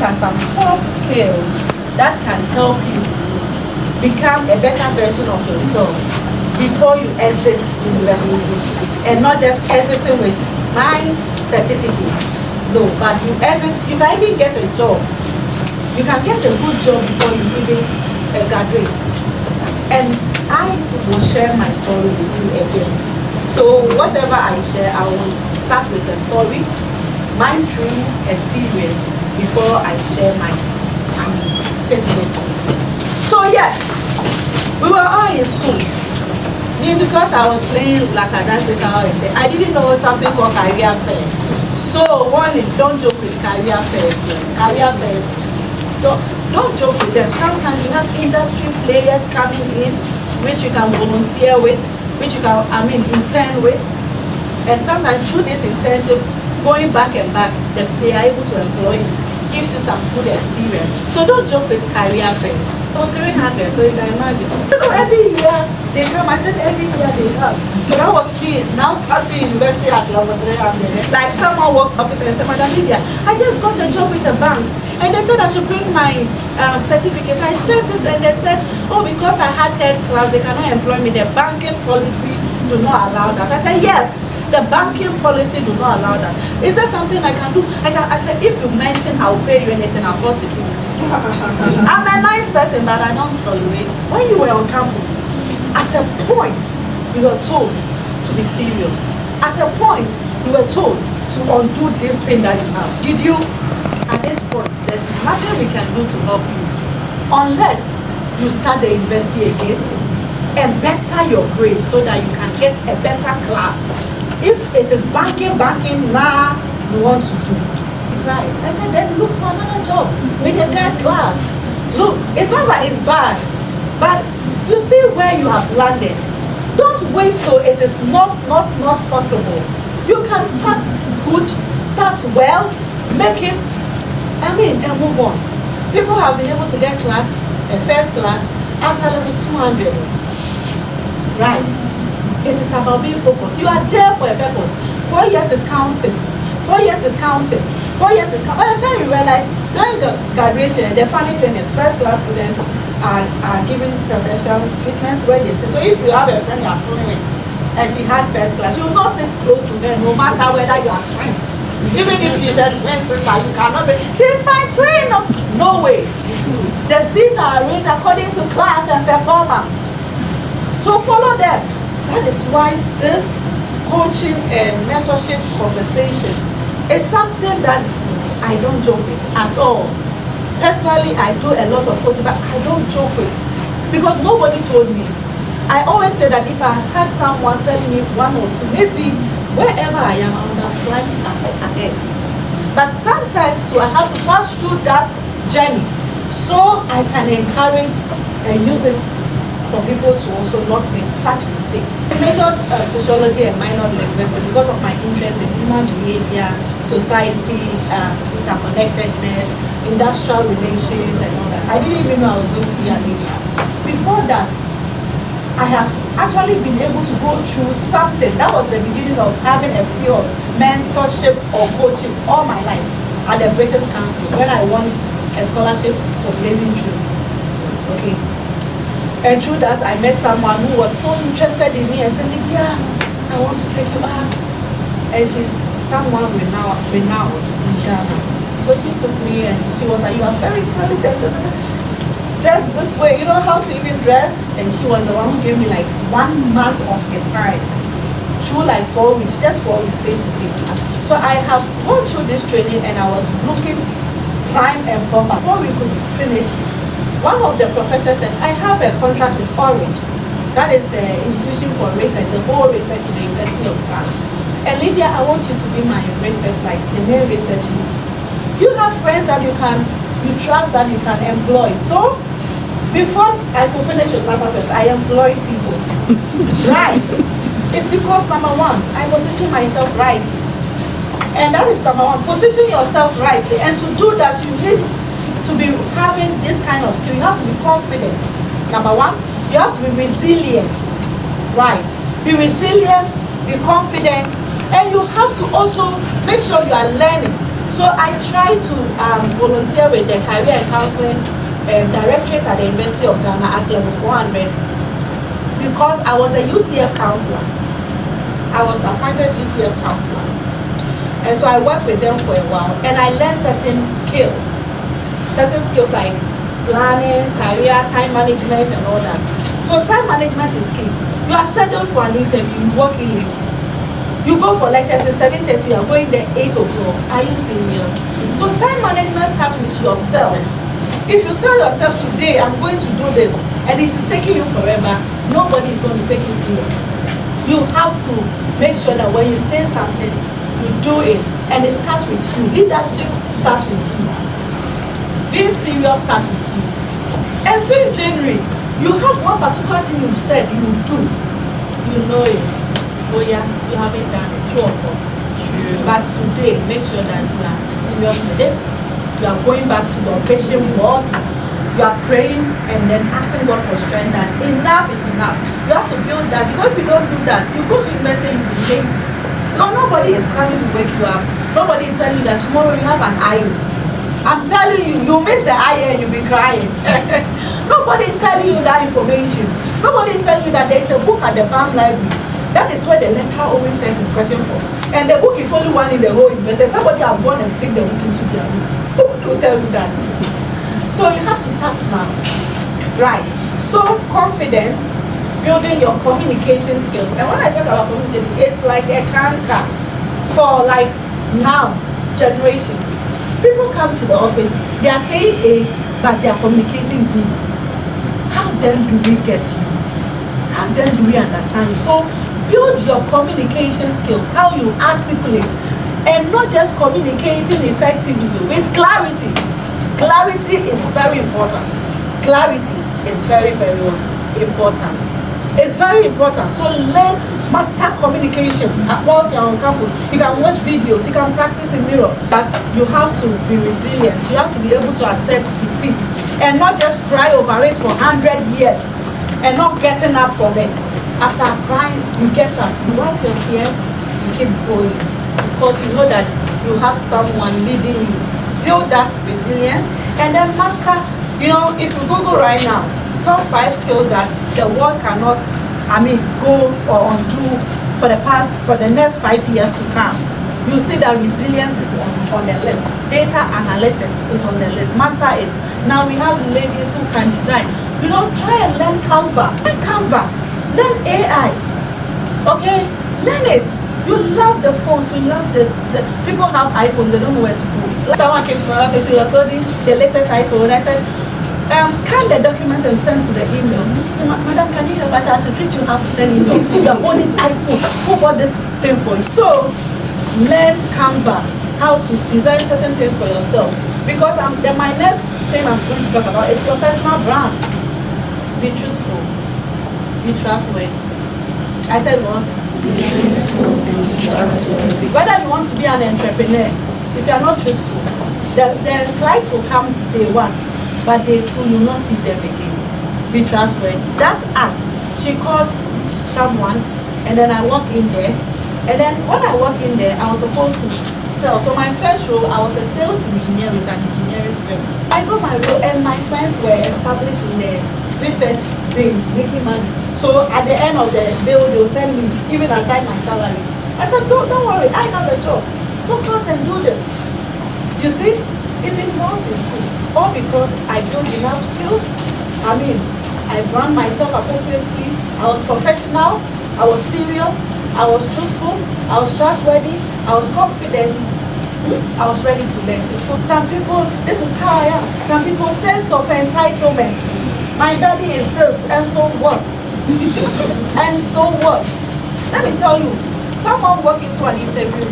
are some top skills that can help you become a better version of yourself before you exit university. And not just exiting with my certificate. No, but you exit, you can even get a job. You can get a good job before you even graduate. And I will share my story with you again. So whatever I share, I will start with a story, my true experience, before I share my sentiment. So yes, we were all in school. Me, because I was playing like a danceical, I didn't know something called career fair. So warning, don't joke with career fairs. Career fairs, don't joke with them. Sometimes you have industry players coming in, which you can volunteer with, which you can, intern with. And sometimes through this internship, going back and back, they are able to employ you. Gives you some good experience. So don't joke with career fairs. So 300, so you can imagine. So every year they come, I said every year they come. So that was me now starting university at level 300. Like someone worked officer and said, Madam Lydia, I just got a job with a bank. And they said I should bring my certificate. I sent it and they said, oh, because I had third class, they cannot employ me. The banking policy do not allow that. I said, yes. The banking policy do not allow that. Is there something I can do? I said, if you mention I'll pay you anything, I'll call security. I'm a nice person, but I don't tolerate. When you were on campus, at a point, you were told to be serious. At a point, you were told to undo this thing that you have. Did you? At this point, there's nothing we can do to help you. Unless you start the university again and better your grade so that you can get a better class. If it is banking, now you want to do. Right. I said, then look for another job with a third class. Look, it's not like it's bad, but you see where you have landed. Don't wait till it is not possible. You can start good, start well, make it, and move on. People have been able to get class, first class, after level 200. Right. It is about being focused. You are there for a purpose. 4 years is counting. 4 years is counting. 4 years is counting. By the time you realize, during the graduation, the funny thing is first class students are given preferential treatments when they sit. So if you have a friend you are fooling with and she had first class, you will not sit close to her no matter whether you are twin. Even if she's a twin sister, you cannot say, she's my twin. No way. The seats are arranged according to class and performance. So follow them. That is why this coaching and mentorship conversation is something that I don't joke with at all. Personally, I do a lot of coaching, but I don't joke with because nobody told me. I always say that if I had someone telling me one or two, maybe wherever I am, I would have tried ahead. But sometimes too, I have to pass through that journey so I can encourage and use it for people to also not make such mistakes. I majored sociology and minored linguistics because of my interest in human behavior, society, interconnectedness, industrial relations and all that. I didn't even know I was going to be an HR. Before that, I have actually been able to go through something. That was the beginning of having a fear of mentorship or coaching all my life at the British Council when I won a scholarship for Blazing Trail. Okay. And through that, I met someone who was so interested in me and said, Lydia, I want to take you out. And she's someone renowned in Ghana. So she took me and she was like, you are very intelligent. Dress this way, you know how to even dress? And she was the one who gave me like 1 month of her time. Through like 4 weeks, just 4 weeks face to face. So I have gone through this training and I was looking prime and proper. Before we could finish, one of the professors said, I have a contract with Orange. That is the institution for research, the whole research in the University of Ghana. And Lydia, I want you to be my research, like the main research lead. You have friends that you trust that you can employ. So, before I could finish with master's, I employ people. Right. It's because number one, I position myself right. And that is number one, position yourself right. And to do that, you need to be having this kind of skill. You have to be confident. Number one, you have to be resilient. Right. Be resilient, be confident, and you have to also make sure you are learning So I tried to volunteer with the Career and Counseling Directorate at the University of Ghana at level 400 because I was a UCF counselor. I was appointed UCF counselor. And so I worked with them for a while and I learned certain skills like planning, career, time management and all that. So time management is key. You are scheduled for an interview, you work in it. You go for lectures at 7:30, you are going there 8 o'clock. Are you serious? So time management starts with yourself. If you tell yourself today, I'm going to do this, and it is taking you forever, nobody is going to take you serious. You have to make sure that when you say something, you do it, and it starts with you. Leadership starts with you. Being serious starts with you. And since January, you have one particular thing you've said you do. You know it. Oh yeah, you haven't done it, 2 of us. But today, make sure that you are serious with it. You are going back to your vision board. You are praying and then asking God for strength that enough is enough. You have to build that. Because if you don't do that, you go to university, you will be lazy. No, nobody is coming to wake you up. Nobody is telling you that tomorrow you have an eye. I'm telling you, you miss the eye and you'll be crying. Nobody is telling you that information. Nobody is telling you that there is a book at the farm library. That is where the lecturer always sends his question for. And the book is only one in the whole university. Somebody has gone and picked the book into their room. Who will tell you that? So you have to start now. Right. So confidence, building your communication skills. And when I talk about communication, it's like a canker for like now generations. People come to the office, they are saying A, but they are communicating B. How then do we get you? How then do we understand you? So build your communication skills, how you articulate, and not just communicating effectively with clarity. Clarity is very important. Clarity is very, very important. It's very important. So learn, master communication. Whilst you're on campus, you can watch videos, you can practice in mirror. But you have to be resilient. You have to be able to accept defeat and not just cry over it for 100 years and not getting up from it. After crying, you get up, you wipe your tears, you keep going. Because you know that you have someone leading you. Build that resilience and then master, if you Google right now, top 5 skills that the world cannot, go or undo for the next 5 years to come. You see that resilience is on the list. Data analytics is on the list. Master it. Now we have ladies who can design. Try and learn Canva. Learn Canva. Learn AI. Okay? Learn it. You love the phones. You love the people have iPhones. They don't know where to go. Someone came to my office and said, the latest iPhone. I said, scan the document and send to the email. So, Madam, can you help us? I should teach you how to send email. You are owning iPhone. Who bought this thing for you? So, learn Canva, how to design certain things for yourself. Because my next thing I'm going to talk about is your personal brand. Be truthful. Be trustworthy. I said what? Be truthful. Trustworthy. Whether you want to be an entrepreneur, if you are not truthful, the client will come day 1, but day 2 you will not see them again. Be trustworthy. That's act. She calls someone, and then I walk in there, and then when I walk in there, I was supposed to sell. So my first role, I was a sales engineer with an engineering firm. I got my role, and my friends were established in the research base, making money. So at the end of the bill, they'll send me, even aside my salary. I said, don't worry, I have a job. Focus and do this. You see, even once in school, all because I built enough skills. I ran myself appropriately. I was professional. I was serious. I was truthful. I was trustworthy. I was confident. I was ready to learn. So some people, this is how I am. Some people sense of entitlement. My daddy is this, and so what? And so what? Let me tell you, someone walked into an interview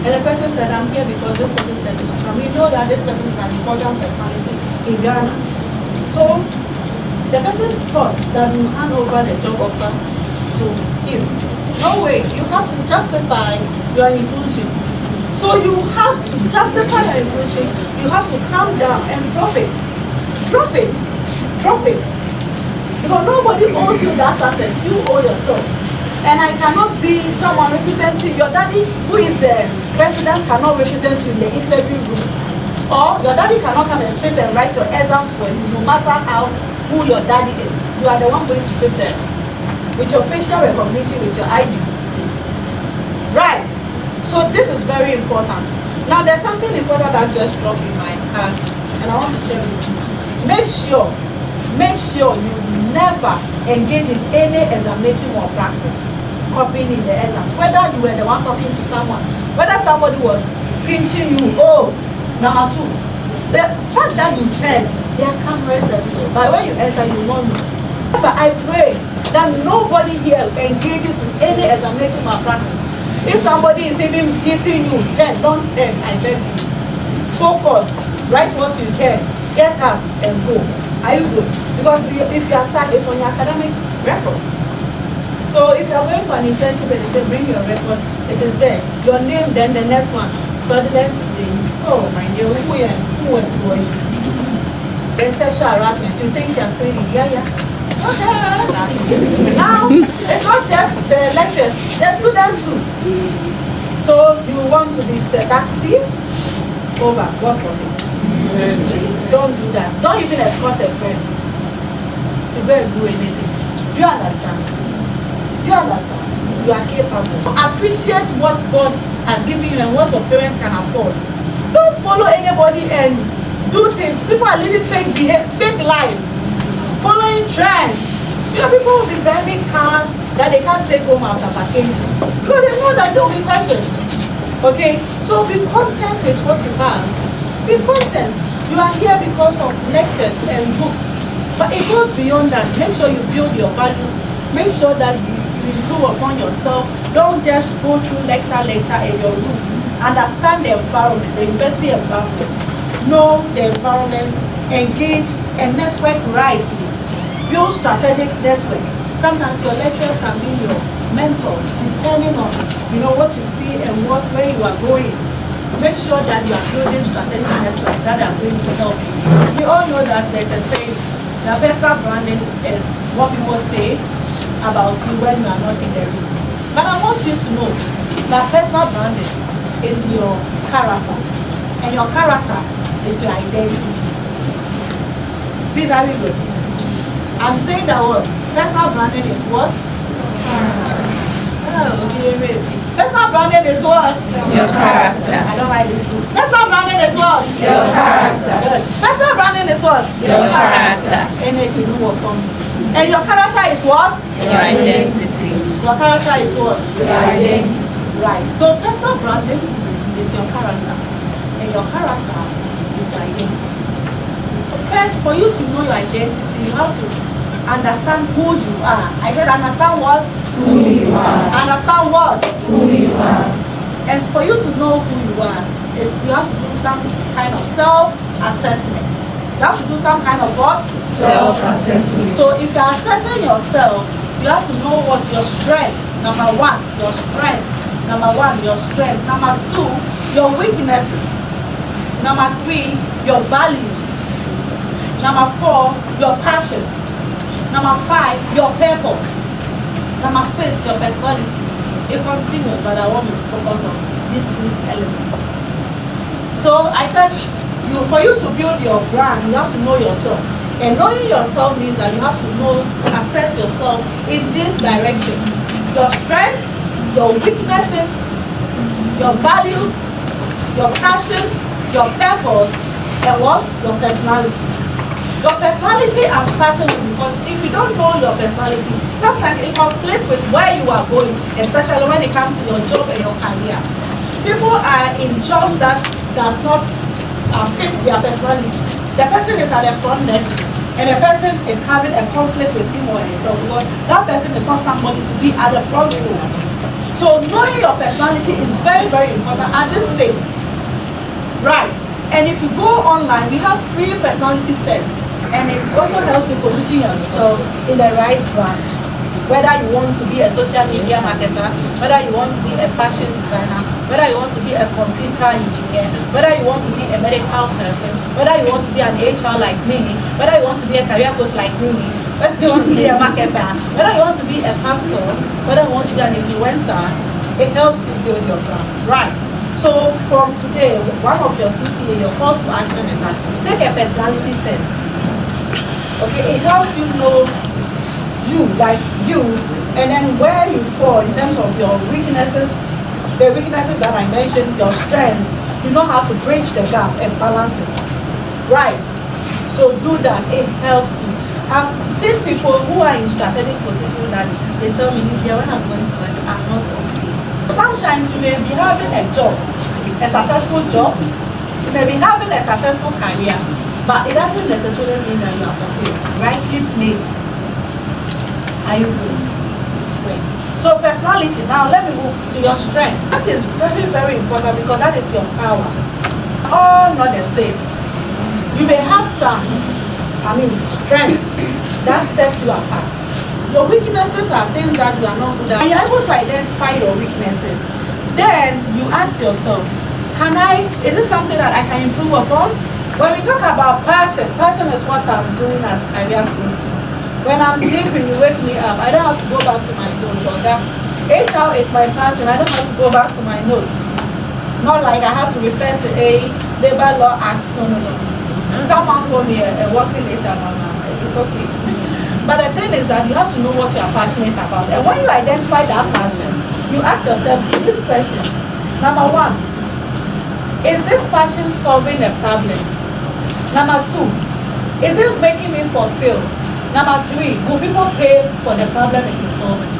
and the person said, I'm here because this person said this. You know that this person is an important personality in Ghana. So the person thought that you hand over the job offer to him. No way, you have to justify your inclusion. So you have to justify your inclusion. You have to calm down and drop it. Drop it. Drop it. Because nobody owes you that success. You owe yourself. And I cannot be someone representing your daddy who is the president cannot represent you in the interview room. Or your daddy cannot come and sit and write your exams for you, no matter who your daddy is. You are the one going to sit there with your facial recognition, with your ID. Right. So this is very important. Now there's something important that just dropped in my heart and I want to share with you. Make sure you never engage in any examination or practice copying in the exam. Whether you were the one talking to someone, whether somebody was pinching you, number two, the fact that you tell, there are cameras everywhere, but when you enter, you won't know. However, I pray that nobody here engages in any examination or practice. If somebody is even hitting you, then don't end, I beg you. Focus, write what you can, get up and go. Are you good? Because if you are tagged, it's on your academic records. So if you are going for an internship and they say bring your record, it is there. Your name, then the next one. Fraudulent, oh my dear, who employed you? Then sexual harassment, you think you are training? Yeah. Okay. Now, it's not just the lecturers, the students too. So you want to be seductive? Over, God forbid. Don't do that. Don't even escort a friend to go and do anything. Do you understand? You are capable. Appreciate what God has given you and what your parents can afford. Don't follow anybody and do things. People are living fake life, following trends. You know, people will be driving cars that they can't take home after vacation because they know that they'll be questioned. Okay, so be content with what you have. Be content. You are here because of lectures and books, but it goes beyond that. Make sure you build your values. Make sure that you improve upon yourself. Don't just go through lecture in your room. Understand the environment, the university environment. Know the environment, engage and network rightly. Build strategic network. Sometimes your lecturers can be your mentors, depending on what you see and where you are going. Make sure that you are building strategic networks that are going to help you. We all know that there's a saying that personal branding is what people say about you when you are not in the room. But I want you to know that personal branding is your character, and your character is your identity. Please, are we good? I'm saying that what? Personal branding is what? Personal branding is what? Your character. I don't like this book. Personal branding is what? Your character. Good. Personal branding is what? Your character. Energy, no work from. And your character is what? Your identity. Your character is what? Your identity. Right. So personal branding is your character. And your character is your identity. First, for you to know your identity, you have to understand who you are. I said understand what? Who you are. Understand what? Who you are. And for you to know who you are, you have to do some kind of self-assessment. You have to do some kind of what? Self-assessment. So if you're assessing yourself, you have to know what your strength. Number one, your strength. Number one, your strength. Number two, your weaknesses. Number three, your values. Number four, your passion. Number five, your purpose. Number six, your personality. It continues, but I want to focus on these 6 elements. So I said, for you to build your brand, you have to know yourself. And knowing yourself means that you have to assess yourself in this direction. Your strength, your weaknesses, your values, your passion, your purpose, and what? Your personality. Your personality I'm starting with, because if you don't know your personality, sometimes it conflicts with where you are going, especially when it comes to your job and your career. People are in jobs that does not fit their personality. The person is at the front desk and the person is having a conflict with him or herself because that person is not somebody to be at the front row. So knowing your personality is very, very important at this stage. Right. And if you go online, we have free personality tests. And it also helps you position yourself in the right brand. Whether you want to be a social media marketer, whether you want to be a fashion designer, whether you want to be a computer engineer, whether you want to be a medical person, whether you want to be an HR like me, whether you want to be a career coach like me, whether you want to be a marketer, whether you want to be a pastor, whether you want to be an influencer, it helps you build your brand. Right. So from today, one of your CTA, your call to action is that take a personality test. Okay, it helps you know you, like you, and then where you fall in terms of your weaknesses, the weaknesses that I mentioned, your strength, you know how to bridge the gap and balance it. Right. So do that, it helps you. I've seen people who are in strategic positions that they tell me, Lydia, when I'm going to work, I'm not okay. Sometimes you may be having a job, a successful job, you may be having a successful career, but it doesn't necessarily mean that you are fulfilled. Rightly placed. Are you good? Great. So personality, now let me move to your strength. That is very, very important because that is your power. All not the same. You may have some, strength that sets you apart. Your weaknesses are things that you are not good at. When you're able to identify your weaknesses, then you ask yourself, is this something that I can improve upon? When we talk about passion is what I'm doing as career coaching. When I'm sleeping, you wake me up. I don't have to go back to my notes. HR is my passion. I don't have to go back to my notes. Not like I have to refer to a labor law act. No. Someone told me a working HR now. It's okay. But the thing is that you have to know what you are passionate about. And when you identify that passion, you ask yourself these questions. Number one, is this passion solving a problem? Number two, is it making me fulfilled? Number three, will people pay for the problem it is solving?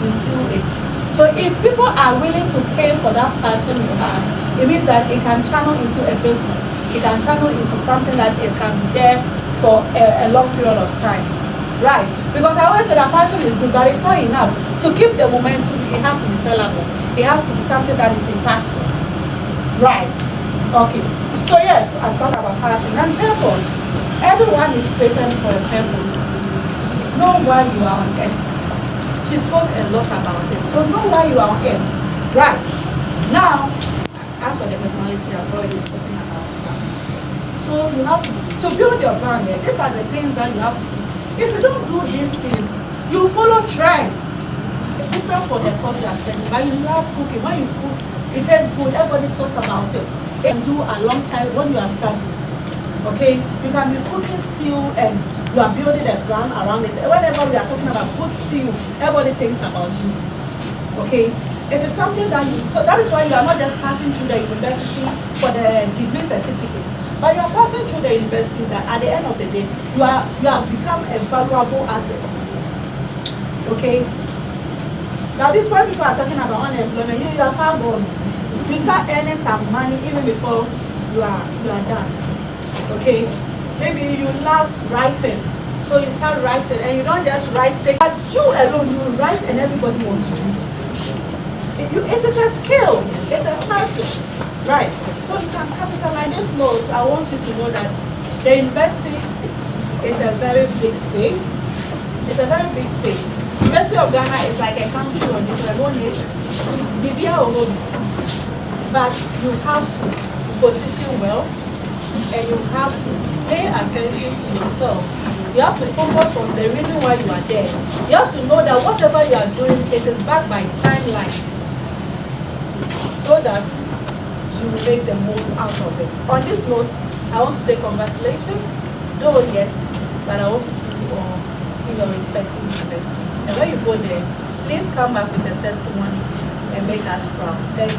You seal it. So if people are willing to pay for that passion you have, it means that it can channel into a business. It can channel into something that it can be there for a long period of time. Right? Because I always say that passion is good, but it's not enough. To keep the momentum, it has to be sellable. It has to be something that is impactful. Right? Okay. So yes, I've talked about passion and purpose. Everyone is created for a purpose. Know why you are on earth. She spoke a lot about it. So know why you are on earth. Right. Now, as for the personality, I've already spoken about that. So you have to build your brand. These are the things that you have to do. If you don't do these things, you follow trends. It's different for the course you are studying. But you love cooking. When you cook, it tastes good. Everybody talks about it. You can do alongside when you are studying. Okay? You can be cooking stew and you are building a brand around it. Whenever we are talking about good stew, everybody thinks about you. Okay? It is something that so that is why you are not just passing through the university for the degree certificate, but you are passing through the university that at the end of the day, you have become a valuable asset. Okay? Now when people are talking about unemployment, you are far gone. You start earning some money even before you are done. Okay? Maybe you love writing, so you start writing and you don't just write things, but you alone, you write and everybody wants to read. It is a skill, it's a passion, right? So you can capitalize these notes. I want you to know that the university is a very big space. It's a very big space. University of Ghana is like a country on its own nation. But you have to position well and you have to pay attention to yourself. You have to focus on the reason why you are there. You have to know that whatever you are doing, it is backed by timelines, so that you will make the most out of it. On this note, I want to say congratulations. Though yet, but I want to see you all in your respective universities. And when you go there, please come back with a testimony and make us proud. Thank you.